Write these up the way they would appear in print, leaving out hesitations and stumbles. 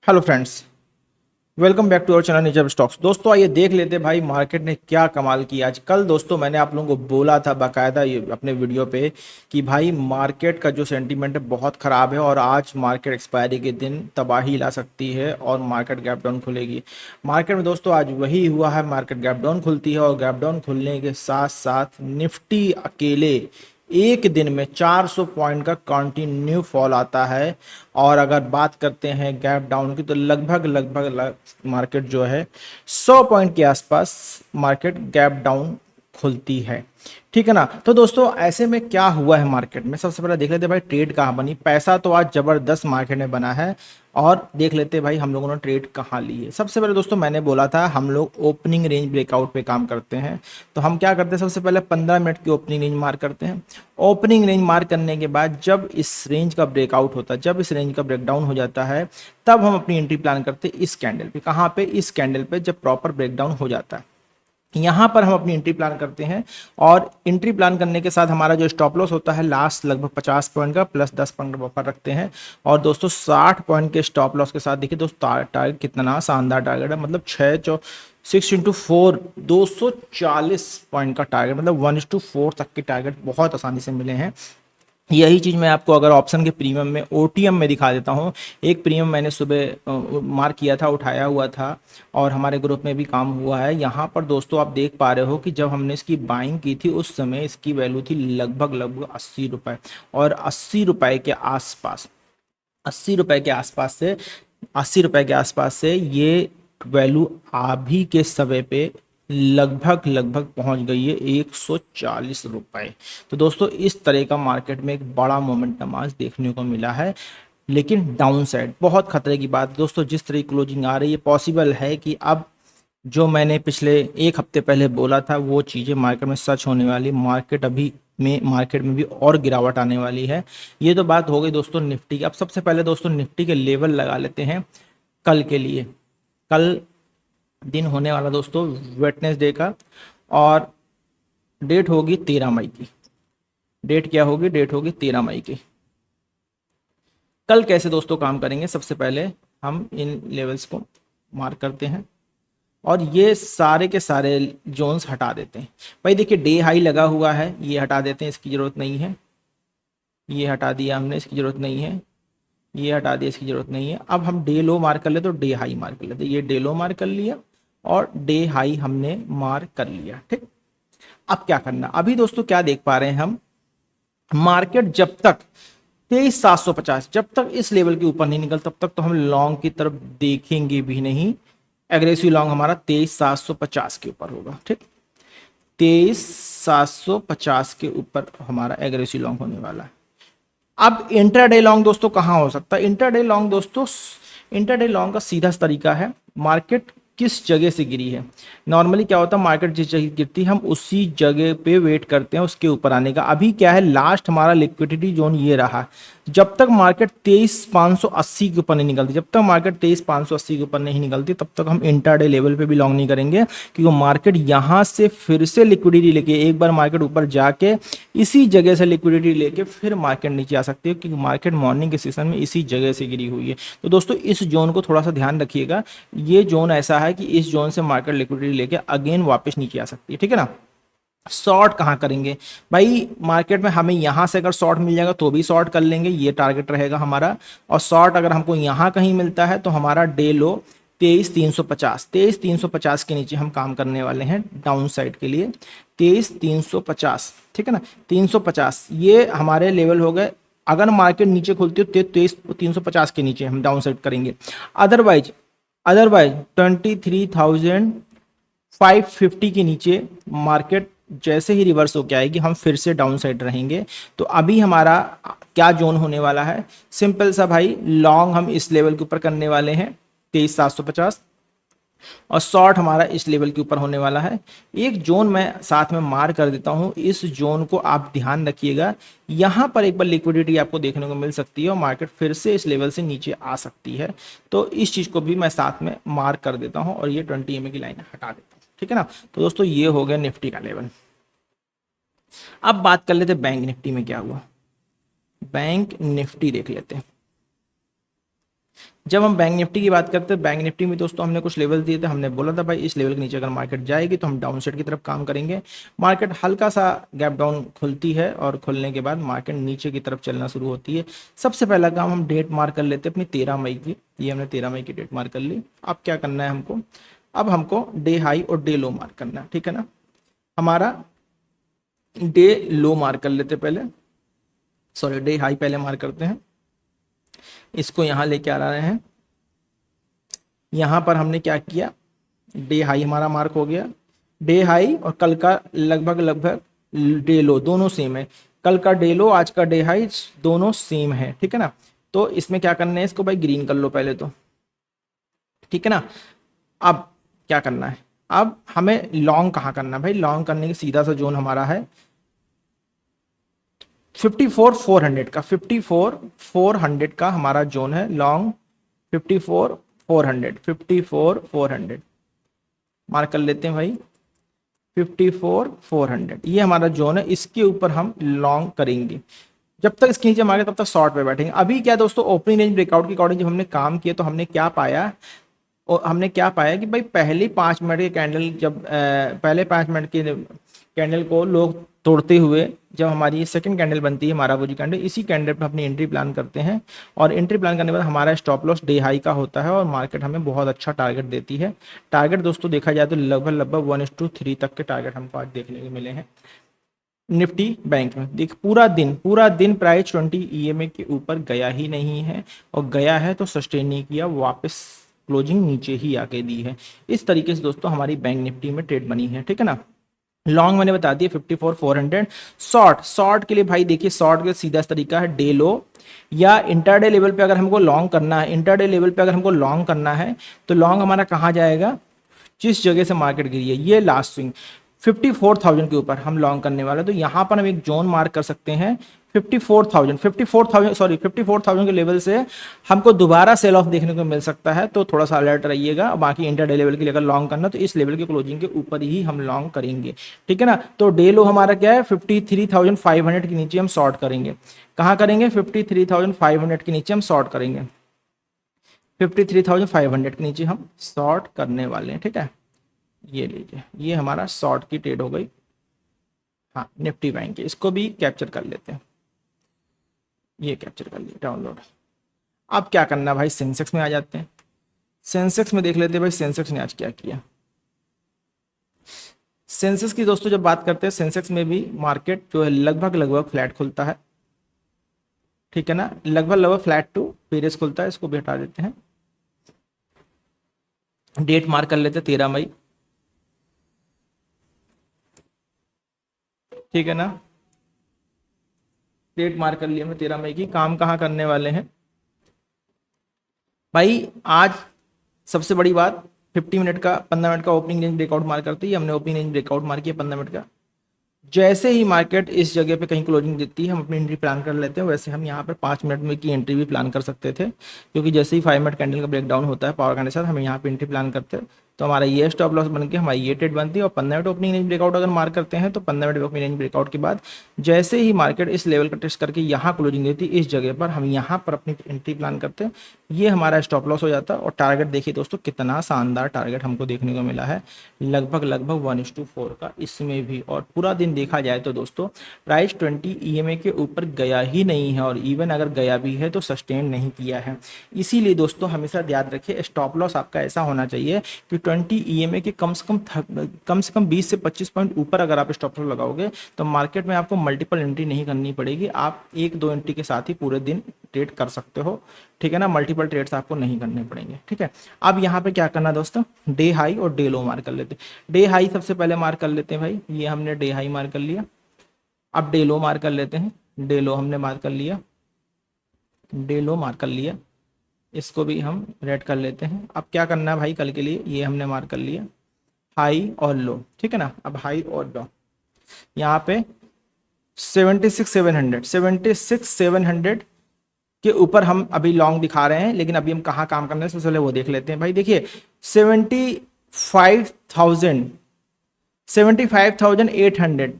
Hello friends, welcome back to our channel निजर stocks. दोस्तों आइए देख लेते हैं भाई मार्केट ने क्या कमाल किया आज। कल दोस्तों मैंने आप लोगों को बोला था बाकायदा ये अपने वीडियो पे कि भाई मार्केट का जो सेंटीमेंट है बहुत ख़राब है और आज मार्केट एक्सपायरी के दिन तबाही ला सकती है और मार्केट गैप डाउन खुलेगी। मार्केट में दोस्तों आज वही हुआ है, मार्केट गैप डाउन खुलती है और गैप डाउन खुलने के साथ साथ निफ्टी अकेले एक दिन में 400 पॉइंट का कंटिन्यू फॉल आता है। और अगर बात करते हैं गैप डाउन की तो लगभग मार्केट जो है 100 पॉइंट के आसपास मार्केट गैप डाउन खुलती है। ठीक है ना। तो दोस्तों ऐसे में क्या हुआ है मार्केट में, सबसे पहले देख लेते हैं भाई ट्रेड कहाँ बनी। पैसा तो आज जबरदस्त मार्केट में बना है और देख लेते हैं भाई हम लोगों ने ट्रेड कहाँ ली है। सबसे पहले दोस्तों मैंने बोला था हम लोग ओपनिंग रेंज ब्रेकआउट पे काम करते हैं। तो हम क्या करते हैं, सबसे पहले 15 मिनट की ओपनिंग रेंज मार्क करते हैं। ओपनिंग रेंज मार्क करने के बाद जब इस रेंज का ब्रेकआउट होता है, जब इस रेंज का ब्रेकडाउन हो जाता है, तब हम अपनी एंट्री प्लान करते हैं इस कैंडल पे। कहाँ पे? इस कैंडल पे जब प्रॉपर ब्रेकडाउन हो जाता है यहाँ पर हम अपनी एंट्री प्लान करते हैं। और एंट्री प्लान करने के साथ हमारा जो स्टॉप लॉस होता है लास्ट लगभग 50 पॉइंट का प्लस 10 पॉइंट बफर रखते हैं। और दोस्तों 60 पॉइंट के स्टॉप लॉस के साथ देखिए दोस्तों टारगेट कितना शानदार टारगेट है, मतलब 6 इंटू 4 240 पॉइंट का टारगेट, मतलब 1:4 तक के टारगेट बहुत आसानी से मिले हैं। यही चीज़ मैं आपको अगर ऑप्शन के प्रीमियम में ओटीएम में दिखा देता हूँ। एक प्रीमियम मैंने सुबह मार्क किया था, उठाया हुआ था और हमारे ग्रुप में भी काम हुआ है। यहाँ पर दोस्तों आप देख पा रहे हो कि जब हमने इसकी बाइंग की थी उस समय इसकी वैल्यू थी लगभग 80 रुपये। और 80 रुपये के आसपास, 80 रुपये के आसपास से 80 रुपये के आसपास से ये वैल्यू अभी के समय पे लगभग पहुंच गई है 140 रुपये। तो दोस्तों इस तरह का मार्केट में एक बड़ा मोमेंटम आज देखने को मिला है। लेकिन डाउन साइड बहुत खतरे की बात दोस्तों, जिस तरह की क्लोजिंग आ रही है पॉसिबल है कि अब जो मैंने पिछले एक हफ्ते पहले बोला था वो चीज़ें मार्केट में सच होने वाली। मार्केट में भी और गिरावट आने वाली है। ये तो बात हो गई दोस्तों निफ्टी की। अब सबसे पहले दोस्तों निफ्टी के लेवल लगा लेते हैं कल के लिए। कल दिन होने वाला दोस्तों वेटनेसडे का और डेट होगी 13 मई की। डेट क्या होगी? डेट होगी 13 मई की। कल कैसे दोस्तों काम करेंगे, सबसे पहले हम इन लेवल्स को मार्क करते हैं और ये सारे के सारे जोन्स हटा देते हैं। भाई देखिए डे हाई लगा हुआ है, ये हटा देते हैं, इसकी ज़रूरत नहीं है। ये हटा दिया हमने, इसकी ज़रूरत नहीं है। ये हटा दिया, इसकी ज़रूरत नहीं है। अब हम डे लो मार्क कर ले तो डे हाई मार्क कर लेते। ये डे लो मार्क कर लिया और डे हाई हमने मार्क कर लिया। ठीक। अब क्या करना, अभी दोस्तों क्या देख पा रहे हैं हम, मार्केट जब तक 23,750 जब तक इस लेवल के ऊपर नहीं निकल तब तक तो हम लॉन्ग की तरफ देखेंगे भी नहीं। एग्रेसिव लॉन्ग हमारा 23,750 के ऊपर होगा। ठीक, 23,750 के ऊपर हमारा एग्रेसिव लॉन्ग होने वाला है। अब इंट्राडे लॉन्ग दोस्तों कहाँ हो सकता है? इंट्राडे लॉन्ग दोस्तों, इंट्राडे लॉन्ग का सीधा तरीका है मार्केट किस जगह से गिरी है। नॉर्मली क्या होता है, मार्केट जिस जगह गिरती है हम उसी जगह पे वेट करते हैं उसके ऊपर आने का। अभी क्या है, लास्ट हमारा लिक्विडिटी जोन ये रहा। जब तक मार्केट 23,580 के ऊपर नहीं निकलती, जब तक मार्केट 23,580 के ऊपर नहीं निकलती तब तक हम इंट्राडे लेवल पे भी लॉन्ग नहीं करेंगे। क्योंकि मार्केट यहाँ से फिर से लिक्विडिटी लेके, एक बार मार्केट ऊपर जाके इसी जगह से लिक्विडिटी लेके फिर मार्केट नीचे आ सकती है, क्योंकि मार्केट मॉर्निंग के सेशन में इसी जगह से गिरी हुई है। तो दोस्तों इस जोन को थोड़ा सा ध्यान रखिएगा। ये जोन ऐसा है कि इस जोन से मार्केट लिक्विडिटी लेके अगेन वापस नीचे आ सकती है। ठीक है ना। शॉर्ट कहाँ करेंगे भाई, मार्केट में हमें यहाँ से अगर शॉर्ट मिल जाएगा तो भी शॉर्ट कर लेंगे, ये टारगेट रहेगा हमारा। और शॉर्ट अगर हमको यहाँ कहीं मिलता है तो हमारा डे लो 23,350 के नीचे हम काम करने वाले हैं डाउन साइड के लिए। 23,350, ठीक है ना। 350 ये हमारे लेवल हो गए। अगर मार्केट नीचे खुलती हो तो 23,350 के नीचे हम डाउन साइड करेंगे। अदरवाइज अदरवाइज 23,550 के नीचे मार्केट जैसे ही रिवर्स होके आएगी हम फिर से डाउन साइड रहेंगे। तो अभी हमारा क्या जोन होने वाला है, सिंपल सा भाई, लॉन्ग हम इस लेवल के ऊपर करने वाले हैं 23,750 और शॉर्ट हमारा इस लेवल के ऊपर होने वाला है। एक जोन मैं साथ में मार कर देता हूं, इस जोन को आप ध्यान रखिएगा। यहां पर एक बार लिक्विडिटी आपको देखने को मिल सकती है और मार्केट फिर से इस लेवल से नीचे आ सकती है। तो इस चीज को भी मैं साथ में मार्क कर देता हूं और ये 20 EMA की लाइन हटा देता हूं। ठीक है ना। तो दोस्तों ये हो गया निफ्टी का लेवल। अब बात कर लेते हैं बैंक निफ्टी में क्या हुआ। बैंक निफ्टी देख लेते हैं। जब हम बैंक निफ्टी की बात करते हैं, बैंक निफ्टी में दोस्तों हमने कुछ लेवल दिए थे, हमने बोला था भाई इस लेवल के नीचे अगर मार्केट जाएगी तो हम डाउन साइड की तरफ काम करेंगे। मार्केट हल्का सा गैप डाउन खुलती है और खुलने के बाद मार्केट नीचे की तरफ चलना शुरू होती है। सबसे पहला काम हम डेट मार्क कर लेते हैं अपनी 13 मई की। ये हमने 13 मई की डेट मार्क कर ली। अब क्या करना है हमको, अब हमको डे हाई और डे लो मार्क करना है, ठीक है ना। हमारा डे लो मार्क कर लेते पहले, सॉरी डे हाई पहले मार्क करते हैं। इसको यहाँ लेके आ रहे हैं। यहाँ पर हमने क्या किया, डे हाई हमारा मार्क हो गया। डे हाई और कल का लगभग लगभग डे लो दोनों सेम है। कल का डे लो आज का डे हाई दोनों सेम है, ठीक है ना। तो इसमें क्या करना है, इसको भाई ग्रीन कर लो पहले तो, ठीक है ना। अब क्या करना है, अब हमें लॉन्ग कहाँ करना है भाई, लॉन्ग करने की सीधा सा जोन हमारा है 54,400 का। 54,400 का हमारा जोन है लॉन्ग। 54,400 मार्क कर लेते हैं भाई। 54,400 ये हमारा जोन है, इसके ऊपर हम लॉन्ग करेंगे। जब तक इसके नीचे मार्केट तब तक शॉर्ट पे बैठेंगे। अभी क्या दोस्तों, ओपनिंग रेंज ब्रेकआउट के अकॉर्डिंग जब हमने काम किया तो हमने क्या पाया, और हमने क्या पाया कि भाई पहली 5 मिनट के कैंडल जब पहले 5 मिनट के कैंडल को लोग तोड़ते हुए जब हमारी सेकंड कैंडल बनती है हमारा वो जी कैंडल, इसी कैंडल पे अपनी एंट्री प्लान करते हैं। और एंट्री प्लान करने के बाद हमारा स्टॉप लॉस डे हाई का होता है और मार्केट हमें बहुत अच्छा टारगेट देती है। टारगेट दोस्तों देखा जाए तो लगभग लगभग 1:3 तक के टारगेट हमको आज देखने को मिले हैं निफ्टी बैंक में। देख पूरा दिन प्राइस 20 EMA के ऊपर गया ही नहीं है, और गया है तो सस्टेन नहीं किया, वापस क्लोजिंग नीचे ही आके दी है। इस तरीके से दोस्तों हमारी बैंक निफ्टी में ट्रेड बनी है, ठीक है ना। लॉन्ग मैंने बता दिया 54,400। शॉर्ट के लिए भाई देखिए, शॉर्ट का सीधा तरीका है डे लो या इंटरडे लेवल पे अगर हमको लॉन्ग करना है, इंटरडे लेवल पे अगर हमको लॉन्ग करना है तो लॉन्ग हमारा कहाँ जाएगा, जिस जगह से मार्केट गिरी है ये लास्ट स्विंग 54,000 के ऊपर हम लॉन्ग करने वाले। तो यहाँ पर हम एक जोन मार्क कर सकते हैं 54,000 के लेवल से हमको दोबारा सेल ऑफ देखने को मिल सकता है, तो थोड़ा सा अलर्ट रहिएगा। बाकी इंटरडे लेवल के लिए अगर लॉन्ग करना तो इस लेवल के क्लोजिंग के ऊपर ही हम लॉन्ग करेंगे, ठीक है ना। तो डे लो हमारा क्या है 53,500 के नीचे हम शॉर्ट करेंगे। कहाँ करेंगे, 53,500 के नीचे हम शॉर्ट करेंगे। 53,500 के नीचे हम शॉर्ट करने वाले हैं, ठीक है। ये लीजिए, ये हमारा शॉर्ट की ट्रेड हो गई। हाँ निफ्टी बैंक, इसको भी कैप्चर कर लेते हैं, ये कैप्चर कर लिया डाउनलोड। अब क्या करना है भाई, सेंसेक्स में आ जाते हैं। सेंसेक्स में देख लेते हैं भाई सेंसेक्स ने आज क्या किया। सेंसेक्स की दोस्तों जब बात करते हैं, सेंसेक्स में भी मार्केट जो है लगभग लगभग फ्लैट खुलता है, ठीक है ना। लगभग लगभग फ्लैट टू पेरिस खुलता है। इसको भी हटा देते हैं, डेट मार्क कर लेते हैं 13 मई, ठीक है ना। डेट मार्क कर लिया मैं 13 मई की। काम कहाँ करने वाले हैं भाई, आज सबसे बड़ी बात 15 मिनट का 15 मिनट का ओपनिंग रेंज ब्रेकआउट मार्क करती है। हमने ओपनिंग रेंज ब्रेकआउट मार्क किया 15 मिनट का। जैसे ही मार्केट इस जगह पे कहीं क्लोजिंग देती है हम अपनी एंट्री प्लान कर लेते हैं। वैसे हम यहाँ पर 5 मिनट में की एंट्री भी प्लान कर सकते थे, क्योंकि जैसे ही 5 मिनट कैंडल का ब्रेकडाउन होता है पावर कैंडल के साथ, हम यहाँ पे एंट्री प्लान करते हैं तो हमारा ये स्टॉप लॉस बन के हमारी ये ट्रेड बनती है। और 15 मिनट ओपनिंग रेंज ब्रेकआउट अगर मार्क करते हैं तो 15 मिनट ओपनिंग रेंज ब्रेकआउट के बाद जैसे ही मार्केट इस लेवल का टेस्ट करके यहाँ क्लोजिंग देती है, इस जगह पर हम यहाँ पर अपनी एंट्री प्लान करते हैं। ये हमारा स्टॉप लॉस हो जाता है। और टारगेट देखिए दोस्तों, कितना शानदार टारगेट हमको देखने को मिला है, लगभग लगभग 1:4 का इसमें भी। और पूरा दिन देखा जाए तो दोस्तों प्राइस 20 EMA के ऊपर गया ही नहीं है, और इवन अगर गया भी है तो सस्टेन नहीं किया है। इसीलिए दोस्तों हमेशा याद रखिए, स्टॉप लॉस आपका ऐसा होना चाहिए कि 20 EMA के कम से कम 20 से 25 पॉइंट ऊपर अगर आप स्टॉप लॉस लगाओगे तो मार्केट में आपको मल्टीपल एंट्री नहीं करनी पड़ेगी। आप 1-2 एंट्री के साथ ही पूरे दिन ट्रेड कर सकते हो, ठीक है ना। मल्टीपल ट्रेड्स आपको नहीं करने पड़ेंगे, ठीक है। अब यहाँ पे क्या करना है दोस्तों, डे हाई और डे लो मार्क कर लेते हैं। डे हाई सबसे पहले मार्क कर लेते हैं भाई, ये हमने डे हाई मार्क कर लिया। अब डे लो मार्क कर लेते हैं। डे लो हमने मार्क कर लिया, डे लो मार्क कर लिया। इसको भी हम रेड कर लेते हैं। अब क्या करना है भाई, कल के लिए ये हमने मार्क कर लिया हाई और लो, ठीक है ना। अब हाई और लो यहाँ पे 76,700 के ऊपर हम अभी लॉन्ग दिखा रहे हैं, लेकिन अभी हम कहाँ काम करने से पहले वो देख लेते हैं भाई। देखिए 75,800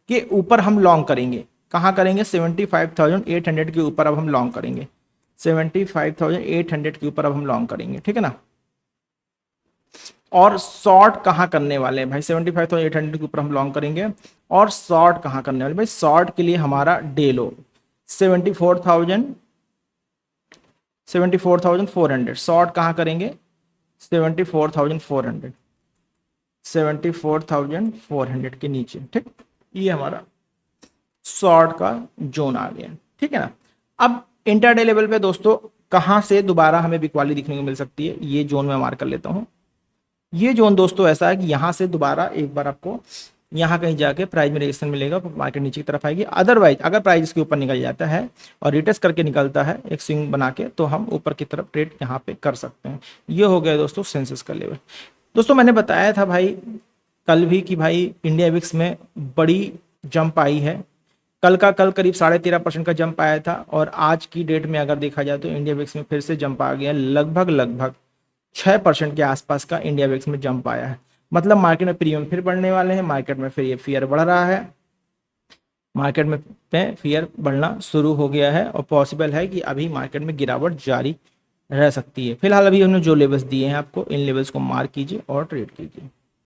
के ऊपर हम लॉन्ग करेंगे। कहाँ करेंगे, 75,800 के ऊपर अब हम लॉन्ग करेंगे। 75,800 के ऊपर अब हम लॉन्ग करेंगे, ठीक है ना। और शॉर्ट कहाँ करने वाले हैं भाई, 75,800 के ऊपर हम लॉन्ग करेंगे। और शॉर्ट कहाँ करने वाले भाई, शॉर्ट के लिए हमारा डे लो 74,400। शॉर्ट कहाँ करेंगे, 74,400, 74,400 के नीचे, ठीक। ये हमारा शॉर्ट का जोन आ गया, ठीक है ना। अब इंटरडे लेवल पे दोस्तों कहाँ से दोबारा हमें बिकवाली दिखने को मिल सकती है, ये जोन मैं मार्क कर लेता हूँ। ये जोन दोस्तों ऐसा है कि यहाँ से दोबारा एक बार आपको यहाँ कहीं जाके प्राइस में रिएक्शन मिलेगा, मार्केट नीचे की तरफ आएगी। अदरवाइज अगर प्राइस इसके ऊपर निकल जाता है और रिटेस्ट करके निकलता है एक स्विंग बना के, तो हम ऊपर की तरफ ट्रेड यहाँ पे कर सकते हैं। ये हो गया दोस्तों सेंसेक्स का लेवल। दोस्तों मैंने बताया था भाई कल भी कि भाई इंडिया विक्स में बड़ी जंप आई है। कल करीब 13.5% का जंप आया था, और आज की डेट में अगर देखा जाए तो इंडिया विक्स में फिर से जंप आ गया, लगभग 6% के आसपास का इंडिया विक्स में जंप आया है। मतलब मार्केट में प्रीमियम फिर बढ़ने वाले हैं, मार्केट में फिर ये फियर बढ़ रहा है, मार्केट में फियर बढ़ना शुरू हो गया है, और पॉसिबल है कि अभी मार्केट में गिरावट जारी रह सकती है। फिलहाल अभी हमने जो लेवल्स दिए हैं आपको, इन लेवल्स को मार्क कीजिए और ट्रेड कीजिए।